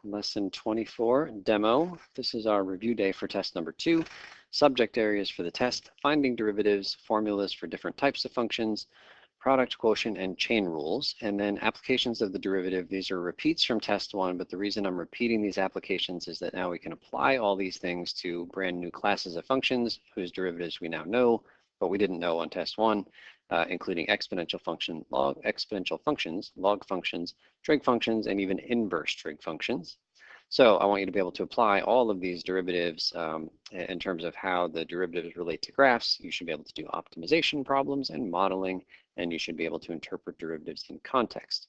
Lesson 24, demo. This is our review day for test number 2. Subject areas for the test, finding derivatives, formulas for different types of functions, product quotient, and chain rules. And then applications of the derivative. These are repeats from test 1, but the reason I'm repeating these applications is that now we can apply all these things to brand new classes of functions whose derivatives we now know, but we didn't know on test 1. Including exponential functions, log functions, trig functions, and even inverse trig functions. So I want you to be able to apply all of these derivatives in terms of how the derivatives relate to graphs. You should be able to do optimization problems and modeling, and you should be able to interpret derivatives in context.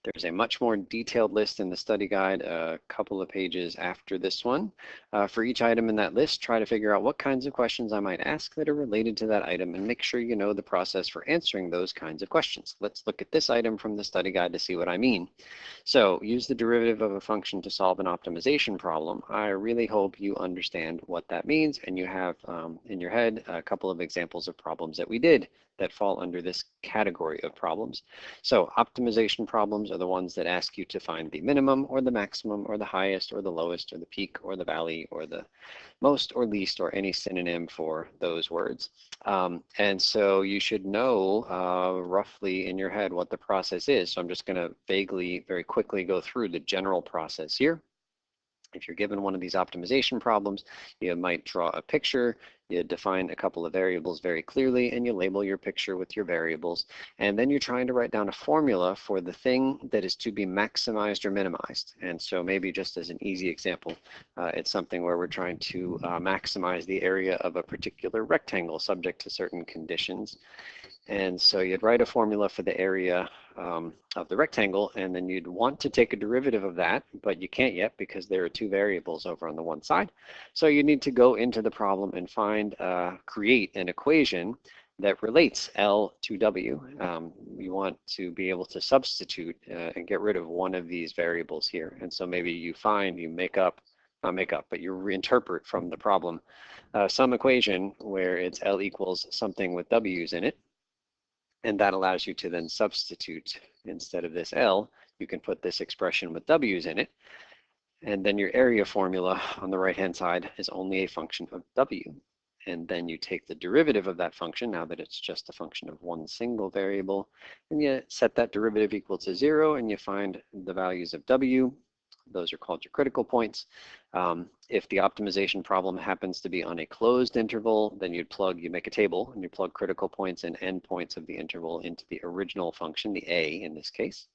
There's a much more detailed list in the study guide, a couple of pages after this one. For each item in that list, try to figure out what kinds of questions I might ask that are related to that item and make sure you know the process for answering those kinds of questions. Let's look at this item from the study guide to see what I mean. So use the derivative of a function to solve an optimization problem. I really hope you understand what that means and you have in your head a couple of examples of problems that we did that fall under this category of problems. So optimization problems are the ones that ask you to find the minimum or the maximum or the highest or the lowest or the peak or the valley or the most or least or any synonym for those words. And so you should know roughly in your head what the process is. So I'm just going to vaguely, very quickly go through the general process here. If you're given one of these optimization problems, you might draw a picture, you define a couple of variables very clearly, and you label your picture with your variables. And then you're trying to write down a formula for the thing that is to be maximized or minimized. And so maybe just as an easy example, it's something where we're trying to maximize the area of a particular rectangle subject to certain conditions. And so you'd write a formula for the area of the rectangle, and then you'd want to take a derivative of that, but you can't yet because there are two variables over on the one side. So you need to go into the problem and create an equation that relates L to W. You want to be able to substitute and get rid of one of these variables here. And so maybe you reinterpret from the problem some equation where it's L equals something with W's in it. And that allows you to then substitute instead of this L, you can put this expression with W's in it. And then your area formula on the right-hand side is only a function of W. And then you take the derivative of that function, now that it's just a function of one single variable, and you set that derivative equal to 0, and you find the values of W. Those are called your critical points. If the optimization problem happens to be on a closed interval, then you make a table, and you plug critical points and endpoints of the interval into the original function, the A in this case.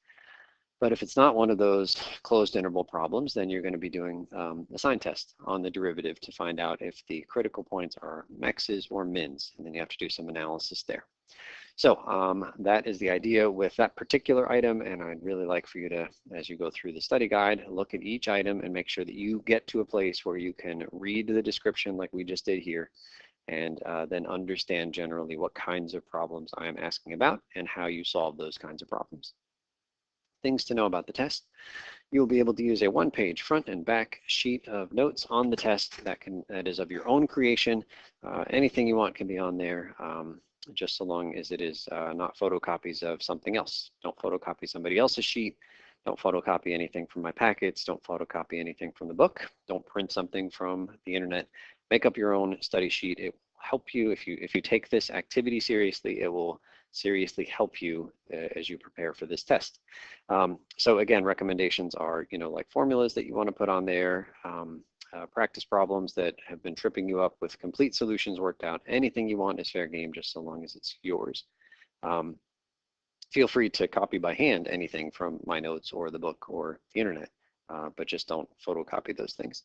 But if it's not one of those closed interval problems, then you're going to be doing a sign test on the derivative to find out if the critical points are maxes or mins, and then you have to do some analysis there. So that is the idea with that particular item, and I'd really like for you to, as you go through the study guide, look at each item and make sure that you get to a place where you can read the description like we just did here, and then understand generally what kinds of problems I am asking about and how you solve those kinds of problems. Things to know about the test. You'll be able to use a one-page front and back sheet of notes on the test that is of your own creation. Anything you want can be on there. Just so long as it is not photocopies of something else. Don't photocopy somebody else's sheet. Don't photocopy anything from my packets. Don't photocopy anything from the book. Don't print something from the internet. Make up your own study sheet. It will help you if you take this activity seriously. It will seriously help you as you prepare for this test. So again, recommendations are like formulas that you want to put on there. Practice problems that have been tripping you up with complete solutions worked out. Anything you want is fair game, just so long as it's yours. Feel free to copy by hand anything from my notes or the book or the internet, but just don't photocopy those things.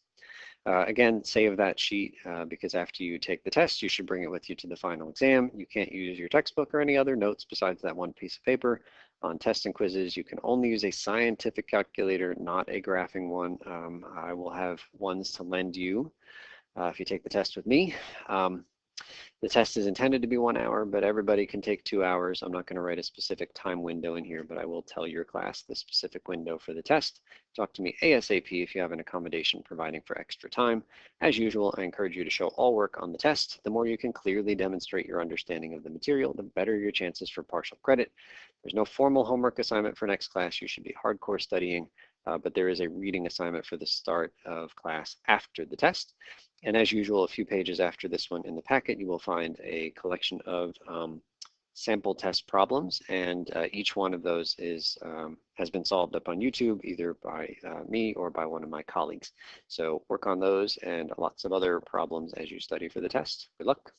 Again, save that sheet because after you take the test, you should bring it with you to the final exam. You can't use your textbook or any other notes besides that one piece of paper. On tests and quizzes, you can only use a scientific calculator, not a graphing one. I will have ones to lend you if you take the test with me. The test is intended to be 1 hour, but everybody can take 2 hours. I'm not going to write a specific time window in here, but I will tell your class the specific window for the test. Talk to me ASAP if you have an accommodation providing for extra time. As usual, I encourage you to show all work on the test. The more you can clearly demonstrate your understanding of the material, the better your chances for partial credit. There's no formal homework assignment for next class. You should be hardcore studying. but there is a reading assignment for the start of class after the test. And as usual, a few pages after this one in the packet, you will find a collection of sample test problems, and each one of those has been solved up on YouTube, either by me or by one of my colleagues. So work on those and lots of other problems as you study for the test. Good luck.